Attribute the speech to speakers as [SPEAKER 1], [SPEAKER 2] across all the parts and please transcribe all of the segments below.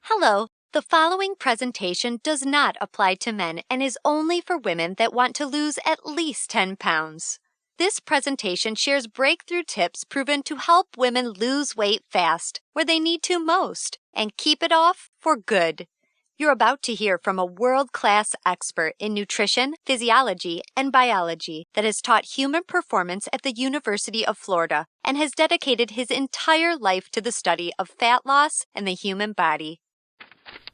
[SPEAKER 1] Hello, the following presentation does not apply to men and is only for women that want to lose at least 10 pounds. This presentation shares breakthrough tips proven to help women lose weight fast, where they need to most, and keep it off for good. You're about to hear from a world-class expert in nutrition, physiology, and biology that has taught human performance at the University of Florida and has dedicated his entire life to the study of fat loss and the human body.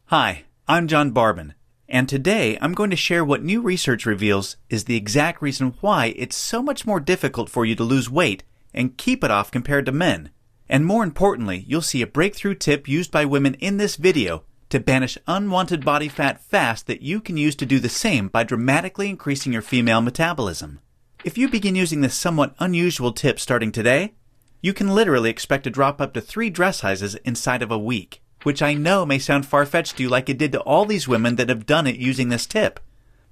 [SPEAKER 2] Hi, I'm John Barban, and today I'm going to share what new research reveals is the exact reason why it's so much more difficult for you to lose weight and keep it off compared to men. And more importantly, you'll see a breakthrough tip used by women in this video to banish unwanted body fat fast that you can use to do the same by dramatically increasing your female metabolism. If you begin using this somewhat unusual tip starting today, you can literally expect to drop up to 3 dress sizes inside of a week. Which I know may sound far-fetched to you like it did to all these women that have done it using this tip.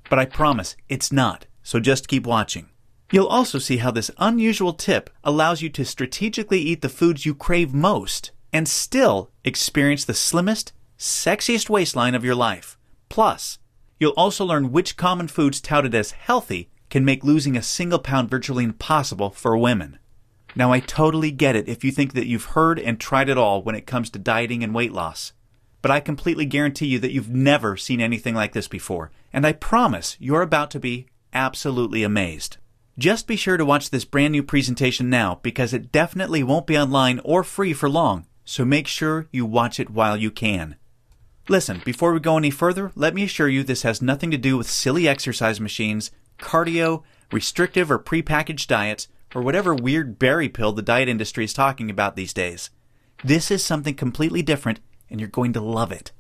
[SPEAKER 2] But I promise it's not, so just keep watching. You'll also see how this unusual tip allows you to strategically eat the foods you crave most and still experience the slimmest, sexiest waistline of your life. Plus, you'll also learn which common foods touted as healthy can make losing a single pound virtually impossible for women. Now, I totally get it if you think that you've heard and tried it all when it comes to dieting and weight loss. But I completely guarantee you that you've never seen anything like this before, and I promise you're about to be absolutely amazed. Just be sure to watch this brand new presentation now because it definitely won't be online or free for long, so make sure you watch it while you can. Listen, before we go any further, let me assure you this has nothing to do with silly exercise machines, cardio, restrictive or prepackaged diets, or whatever weird berry pill the diet industry is talking about these days. This is something completely different, and you're going to love it.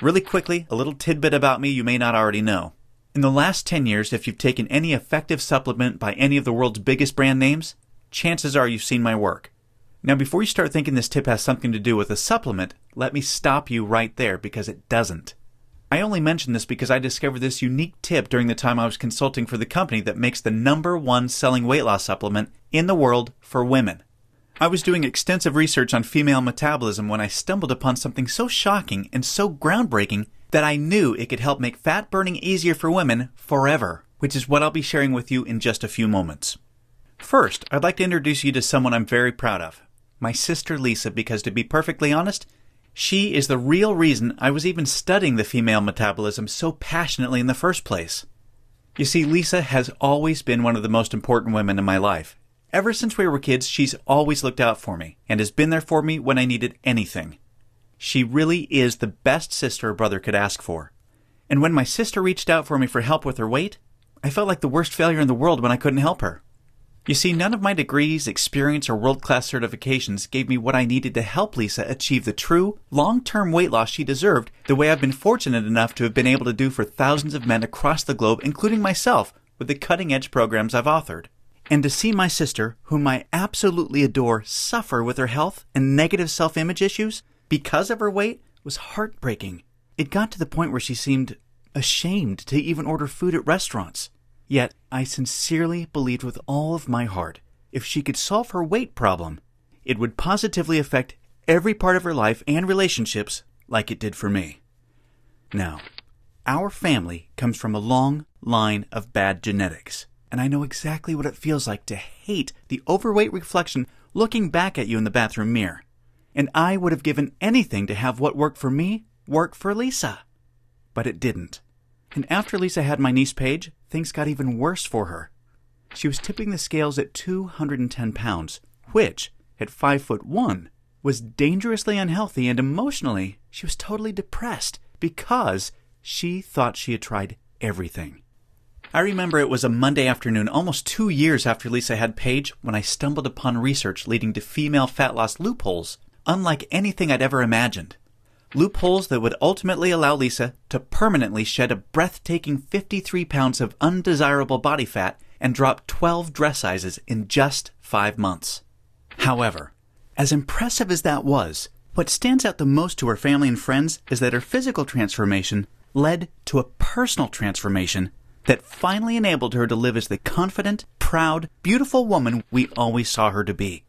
[SPEAKER 2] Really quickly, a little tidbit about me you may not already know. In the last 10 years, if you've taken any effective supplement by any of the world's biggest brand names, chances are you've seen my work. Now, before you start thinking this tip has something to do with a supplement, let me stop you right there because it doesn't. I only mention this because I discovered this unique tip during the time I was consulting for the company that makes the #1 selling weight loss supplement in the world for women. I was doing extensive research on female metabolism when I stumbled upon something so shocking and so groundbreaking that I knew it could help make fat burning easier for women forever, which is what I'll be sharing with you in just a few moments. First, I'd like to introduce you to someone I'm very proud of, my sister Lisa, because to be perfectly honest, she is the real reason I was even studying the female metabolism so passionately in the first place. You see, Lisa has always been one of the most important women in my life. Ever since we were kids, she's always looked out for me and has been there for me when I needed anything. She really is the best sister a brother could ask for. And when my sister reached out for me for help with her weight, I felt like the worst failure in the world when I couldn't help her. You see, none of my degrees, experience, or world-class certifications gave me what I needed to help Lisa achieve the true, long-term weight loss she deserved the way I've been fortunate enough to have been able to do for thousands of men across the globe, including myself, with the cutting-edge programs I've authored. And to see my sister, whom I absolutely adore, suffer with her health and negative self-image issues because of her weight was heartbreaking. It got to the point where she seemed ashamed to even order food at restaurants. Yet, I sincerely believed with all of my heart, if she could solve her weight problem, it would positively affect every part of her life and relationships like it did for me. Now, our family comes from a long line of bad genetics, and I know exactly what it feels like to hate the overweight reflection looking back at you in the bathroom mirror. And I would have given anything to have what worked for me work for Lisa. But it didn't. And after Lisa had my niece Paige, things got even worse for her. She was tipping the scales at 210 pounds, which, at 5'1", was dangerously unhealthy, and emotionally, she was totally depressed because she thought she had tried everything. I remember it was a Monday afternoon, almost 2 years after Lisa had Paige, when I stumbled upon research leading to female fat loss loopholes, unlike anything I'd ever imagined. Loopholes that would ultimately allow Lisa to permanently shed a breathtaking 53 pounds of undesirable body fat and drop 12 dress sizes in just 5 months. However, as impressive as that was, what stands out the most to her family and friends is that her physical transformation led to a personal transformation that finally enabled her to live as the confident, proud, beautiful woman we always saw her to be.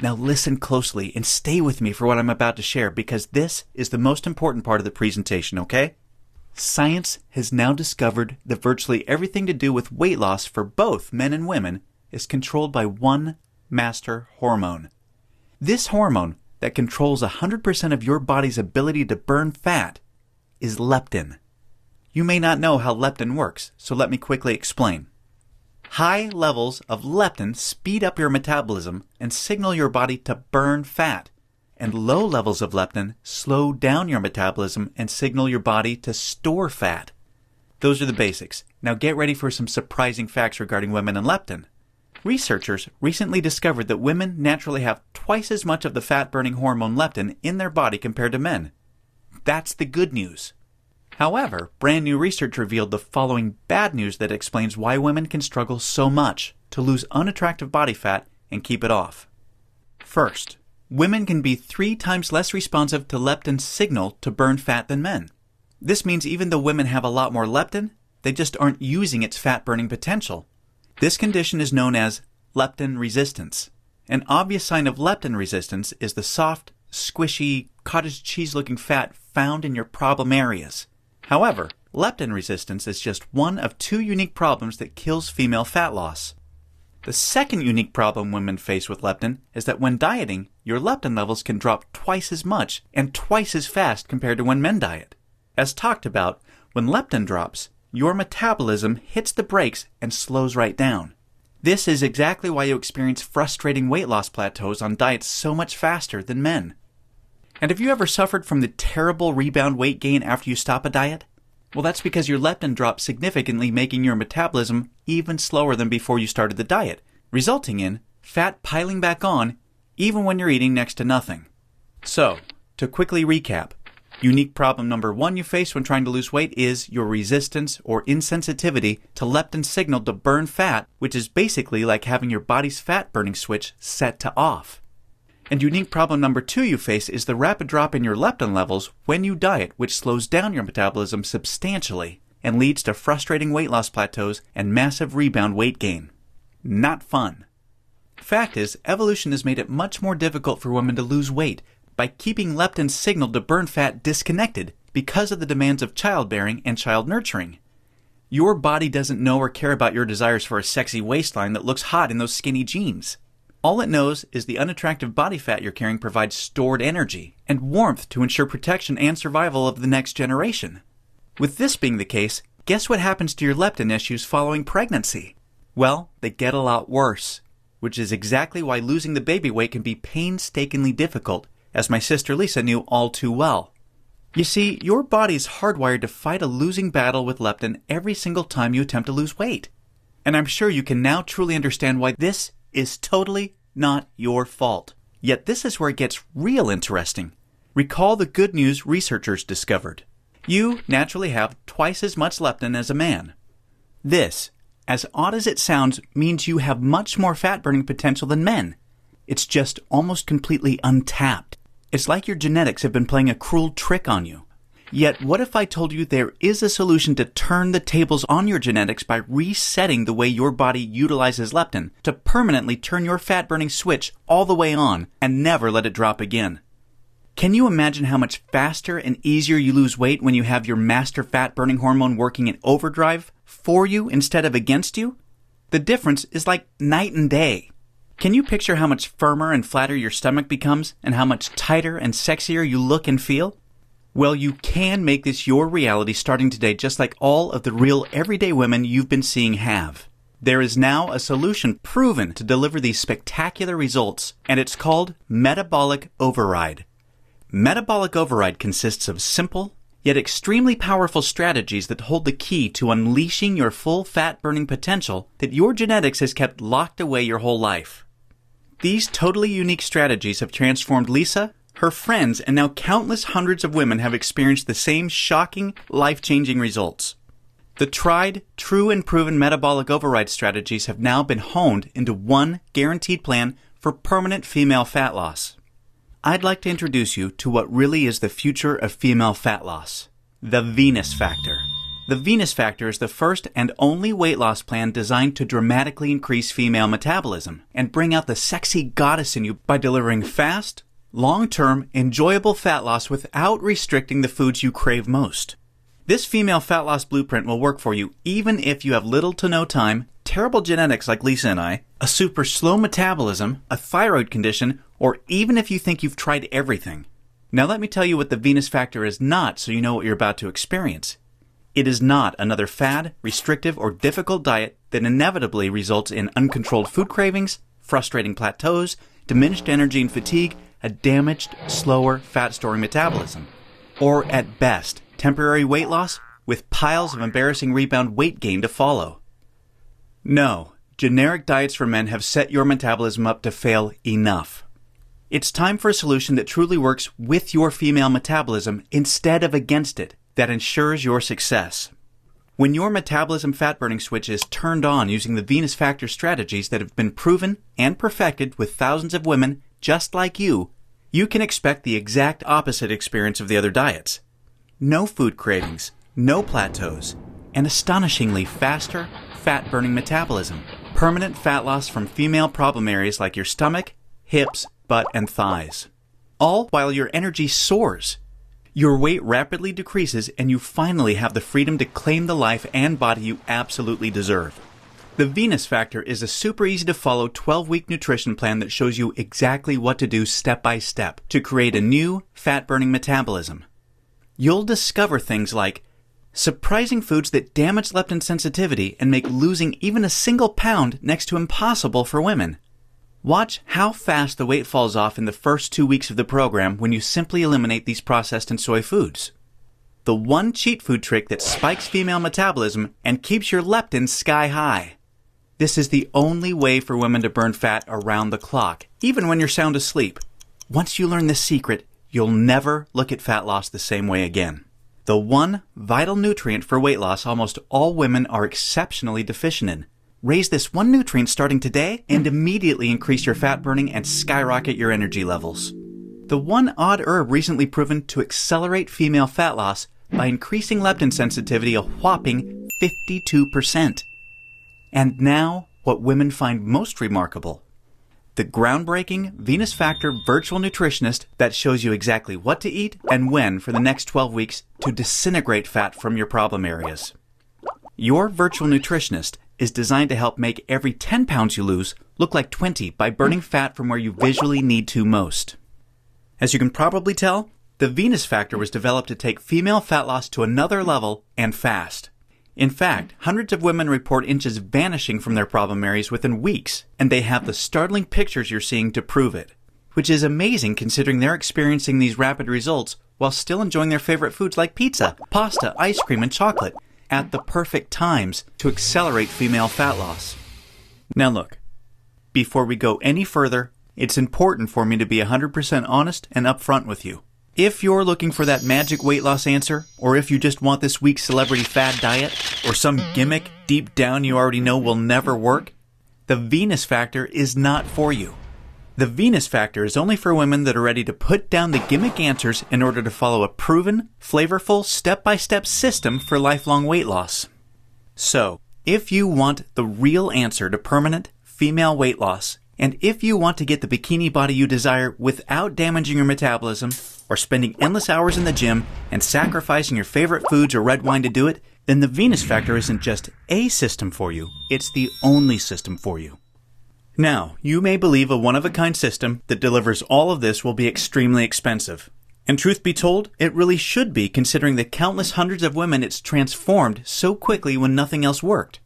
[SPEAKER 2] Now listen closely and stay with me for what I'm about to share because this is the most important part of the presentation, okay? Science has now discovered that virtually everything to do with weight loss for both men and women is controlled by one master hormone. This hormone that controls 100% of your body's ability to burn fat is leptin. You may not know how leptin works, so let me quickly explain. High levels of leptin speed up your metabolism and signal your body to burn fat, and low levels of leptin slow down your metabolism and signal your body to store fat. Those are the basics. Now get ready for some surprising facts regarding women and leptin. Researchers recently discovered that women naturally have twice as much of the fat-burning hormone leptin in their body compared to men. That's the good news. However, brand new research revealed the following bad news that explains why women can struggle so much to lose unattractive body fat and keep it off. First, women can be 3 times less responsive to leptin's signal to burn fat than men. This means even though women have a lot more leptin, they just aren't using its fat-burning potential. This condition is known as leptin resistance. An obvious sign of leptin resistance is the soft, squishy, cottage cheese-looking fat found in your problem areas. However, leptin resistance is just one of 2 unique problems that kills female fat loss. The second unique problem women face with leptin is that when dieting, your leptin levels can drop twice as much and twice as fast compared to when men diet. As talked about, when leptin drops, your metabolism hits the brakes and slows right down. This is exactly why you experience frustrating weight loss plateaus on diets so much faster than men. And have you ever suffered from the terrible rebound weight gain after you stop a diet? Well, that's because your leptin drops significantly, making your metabolism even slower than before you started the diet, resulting in fat piling back on even when you're eating next to nothing. So, to quickly recap, unique problem number 1 you face when trying to lose weight is your resistance or insensitivity to leptin's signal to burn fat, which is basically like having your body's fat-burning switch set to off. And unique problem number 2 you face is the rapid drop in your leptin levels when you diet, which slows down your metabolism substantially and leads to frustrating weight loss plateaus and massive rebound weight gain. Not fun. Fact is, evolution has made it much more difficult for women to lose weight by keeping leptin's signal to burn fat disconnected because of the demands of childbearing and child nurturing. Your body doesn't know or care about your desires for a sexy waistline that looks hot in those skinny jeans. All it knows is the unattractive body fat you're carrying provides stored energy and warmth to ensure protection and survival of the next generation. With this being the case, guess what happens to your leptin issues following pregnancy? Well, they get a lot worse, which is exactly why losing the baby weight can be painstakingly difficult, as my sister Lisa knew all too well. You see, your body is hardwired to fight a losing battle with leptin every single time you attempt to lose weight. And I'm sure you can now truly understand why this is totally not your fault. Yet this is where it gets real interesting. Recall the good news researchers discovered. You naturally have twice as much leptin as a man. This, as odd as it sounds, means you have much more fat-burning potential than men. It's just almost completely untapped. It's like your genetics have been playing a cruel trick on you. Yet, what if I told you there is a solution to turn the tables on your genetics by resetting the way your body utilizes leptin to permanently turn your fat-burning switch all the way on and never let it drop again? Can you imagine how much faster and easier you lose weight when you have your master fat-burning hormone working in overdrive for you instead of against you? The difference is like night and day. Can you picture how much firmer and flatter your stomach becomes and how much tighter and sexier you look and feel? Well, you can make this your reality starting today, just like all of the real everyday women you've been seeing have. There is now a solution proven to deliver these spectacular results, and it's called metabolic override. Metabolic override consists of simple, yet extremely powerful strategies that hold the key to unleashing your full fat-burning potential that your genetics has kept locked away your whole life. These totally unique strategies have transformed Lisa, her friends, and now countless hundreds of women have experienced the same shocking, life-changing results. The tried, true, and proven metabolic override strategies have now been honed into one guaranteed plan for permanent female fat loss. I'd like to introduce you to what really is the future of female fat loss, the Venus factor. The Venus Factor is the first and only weight loss plan designed to dramatically increase female metabolism and bring out the sexy goddess in you by delivering fast, long-term, enjoyable fat loss without restricting the foods you crave most. This female fat loss blueprint will work for you even if you have little to no time, terrible genetics like Lisa and I, a super slow metabolism, a thyroid condition, or even if you think you've tried everything. Now let me tell you what the Venus Factor is not so you know what you're about to experience. It is not another fad, restrictive, or difficult diet that inevitably results in uncontrolled food cravings, frustrating plateaus, diminished energy and fatigue, a damaged, slower, fat-storing metabolism. Or at best, temporary weight loss with piles of embarrassing rebound weight gain to follow. No, generic diets for men have set your metabolism up to fail enough. It's time for a solution that truly works with your female metabolism instead of against it, that ensures your success. When your metabolism fat-burning switch is turned on using the Venus Factor strategies that have been proven and perfected with thousands of women just like you, you can expect the exact opposite experience of the other diets. No food cravings, no plateaus, and astonishingly faster, fat-burning metabolism. Permanent fat loss from female problem areas like your stomach, hips, butt, and thighs. All while your energy soars. Your weight rapidly decreases and you finally have the freedom to claim the life and body you absolutely deserve. The Venus Factor is a super easy to follow 12-week nutrition plan that shows you exactly what to do step by step to create a new fat-burning metabolism. You'll discover things like surprising foods that damage leptin sensitivity and make losing even a single pound next to impossible for women. Watch how fast the weight falls off in the first 2 weeks of the program when you simply eliminate these processed and soy foods. The one cheat food trick that spikes female metabolism and keeps your leptin sky high. This is the only way for women to burn fat around the clock, even when you're sound asleep. Once you learn this secret, you'll never look at fat loss the same way again. The one vital nutrient for weight loss almost all women are exceptionally deficient in. Raise this one nutrient starting today and immediately increase your fat burning and skyrocket your energy levels. The one odd herb recently proven to accelerate female fat loss by increasing leptin sensitivity a whopping 52%. And now, what women find most remarkable. The groundbreaking Venus Factor virtual nutritionist that shows you exactly what to eat and when for the next 12 weeks to disintegrate fat from your problem areas. Your virtual nutritionist is designed to help make every 10 pounds you lose look like 20 by burning fat from where you visually need to most. As you can probably tell, the Venus Factor was developed to take female fat loss to another level and fast. In fact, hundreds of women report inches vanishing from their problem areas within weeks, and they have the startling pictures you're seeing to prove it, which is amazing considering they're experiencing these rapid results while still enjoying their favorite foods like pizza, pasta, ice cream, and chocolate at the perfect times to accelerate female fat loss. Now look, before we go any further, it's important for me to be 100% honest and upfront with you. If you're looking for that magic weight loss answer, or if you just want this week's celebrity fad diet, or some gimmick deep down you already know will never work, the Venus Factor is not for you. The Venus Factor is only for women that are ready to put down the gimmick answers in order to follow a proven, flavorful, step-by-step system for lifelong weight loss. So, if you want the real answer to permanent female weight loss, and if you want to get the bikini body you desire without damaging your metabolism, or spending endless hours in the gym and sacrificing your favorite foods or red wine to do it, then the Venus Factor isn't just a system for you, it's the only system for you. Now, you may believe a one-of-a-kind system that delivers all of this will be extremely expensive. And truth be told, it really should be considering the countless hundreds of women it's transformed so quickly when nothing else worked.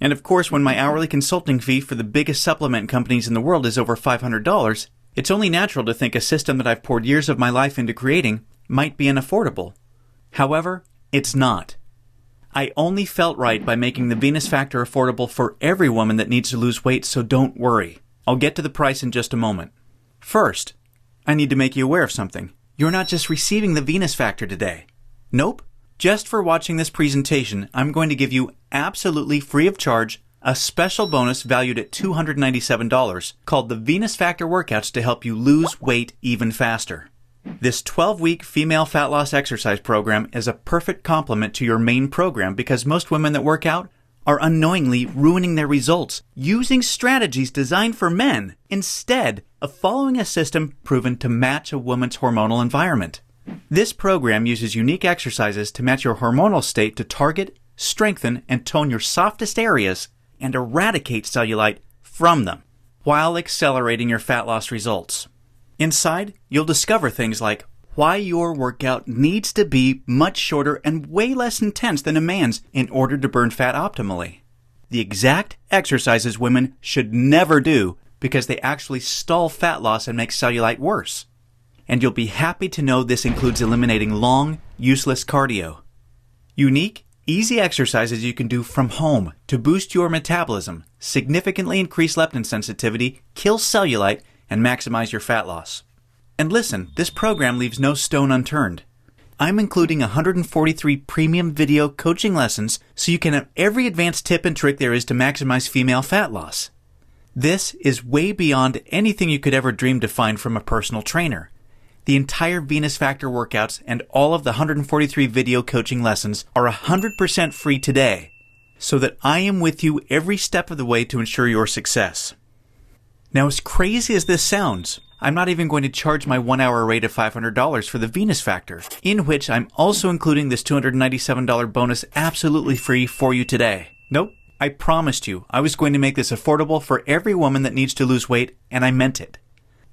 [SPEAKER 2] And of course, when my hourly consulting fee for the biggest supplement companies in the world is over $500, it's only natural to think a system that I've poured years of my life into creating might be unaffordable. However, it's not. I only felt right by making the Venus Factor affordable for every woman that needs to lose weight, so don't worry. I'll get to the price in just a moment. First, I need to make you aware of something. You're not just receiving the Venus Factor today. Nope. Just for watching this presentation, I'm going to give you absolutely free of charge a special bonus valued at $297 called the Venus Factor Workouts to help you lose weight even faster. This 12-week female fat loss exercise program is a perfect complement to your main program because most women that work out are unknowingly ruining their results using strategies designed for men instead of following a system proven to match a woman's hormonal environment. This program uses unique exercises to match your hormonal state to target, strengthen, and tone your softest areas and eradicate cellulite from them while accelerating your fat loss results. Inside, you'll discover things like why your workout needs to be much shorter and way less intense than a man's in order to burn fat optimally. The exact exercises women should never do because they actually stall fat loss and make cellulite worse. And you'll be happy to know this includes eliminating long, useless cardio. Unique, easy exercises you can do from home to boost your metabolism, significantly increase leptin sensitivity, kill cellulite, and maximize your fat loss. And listen, this program leaves no stone unturned. I'm including 143 premium video coaching lessons so you can have every advanced tip and trick there is to maximize female fat loss. This is way beyond anything you could ever dream to find from a personal trainer. The entire Venus Factor workouts and all of the 143 video coaching lessons are 100% free today, so that I am with you every step of the way to ensure your success. Now, as crazy as this sounds, I'm not even going to charge my 1-hour rate of $500 for the Venus Factor, in which I'm also including this $297 bonus absolutely free for you today. Nope, I promised you I was going to make this affordable for every woman that needs to lose weight, and I meant it.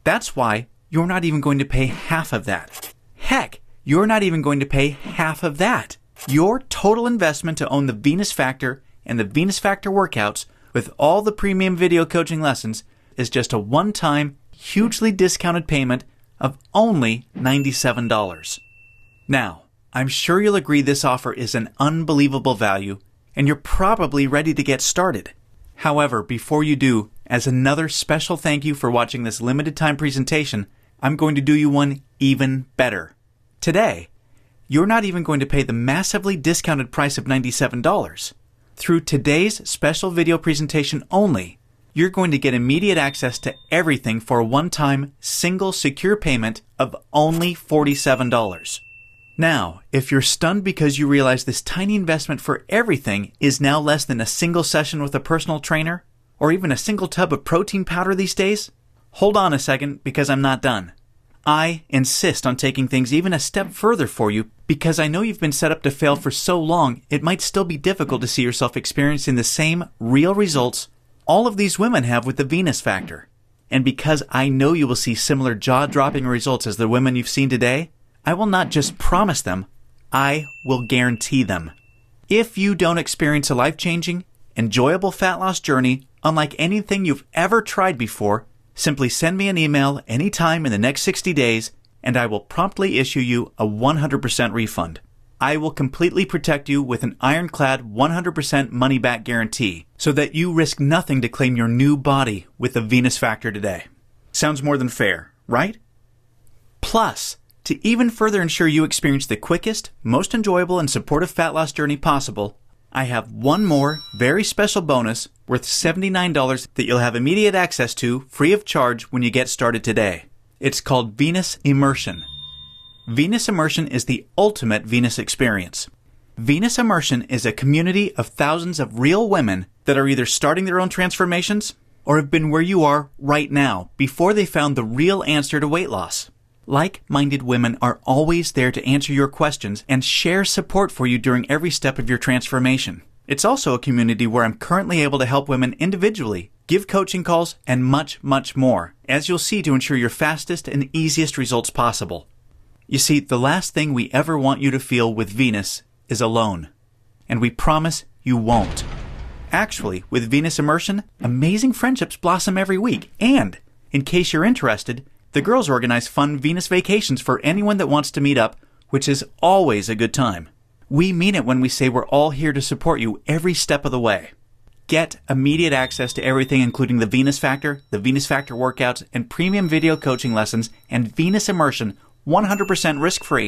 [SPEAKER 2] That's why you're not even going to pay half of that. Heck, you're not even going to pay half of that. Your total investment to own the Venus Factor and the Venus Factor workouts with all the premium video coaching lessons is just a one-time, hugely discounted payment of only $97. Now, I'm sure you'll agree this offer is an unbelievable value, and you're probably ready to get started. However, before you do, as another special thank you for watching this limited time presentation, I'm going to do you one even better. Today, you're not even going to pay the massively discounted price of $97. Through today's special video presentation only, you're going to get immediate access to everything for a one-time, single, secure payment of only $47. Now, if you're stunned because you realize this tiny investment for everything is now less than a single session with a personal trainer, or even a single tub of protein powder these days, hold on a second because I'm not done. I insist on taking things even a step further for you because I know you've been set up to fail for so long it might still be difficult to see yourself experiencing the same real results all of these women have with the Venus Factor. And because I know you will see similar jaw-dropping results as the women you've seen today, I will not just promise them, I will guarantee them. If you don't experience a life-changing, enjoyable fat loss journey unlike anything you've ever tried before, simply send me an email anytime in the next 60 days and I will promptly issue you a 100% refund. I will completely protect you with an ironclad 100% money-back guarantee so that you risk nothing to claim your new body with the Venus Factor today. Sounds more than fair, right? Plus, to even further ensure you experience the quickest, most enjoyable, and supportive fat loss journey possible, I have one more very special bonus worth $79 that you'll have immediate access to free of charge when you get started today. It's called Venus Immersion. Venus Immersion is the ultimate Venus experience. Venus Immersion is a community of thousands of real women that are either starting their own transformations or have been where you are right now before they found the real answer to weight loss. Like-minded women are always there to answer your questions and share support for you during every step of your transformation. It's also a community where I'm currently able to help women individually, give coaching calls, and much, much more, as you'll see to ensure your fastest and easiest results possible. You see, the last thing we ever want you to feel with Venus is alone. And we promise you won't. Actually, with Venus Immersion, amazing friendships blossom every week. And, in case you're interested, the girls organize fun Venus vacations for anyone that wants to meet up, which is always a good time. We mean it when we say we're all here to support you every step of the way. Get immediate access to everything including the Venus Factor workouts, and premium video coaching lessons, and Venus Immersion 100% risk-free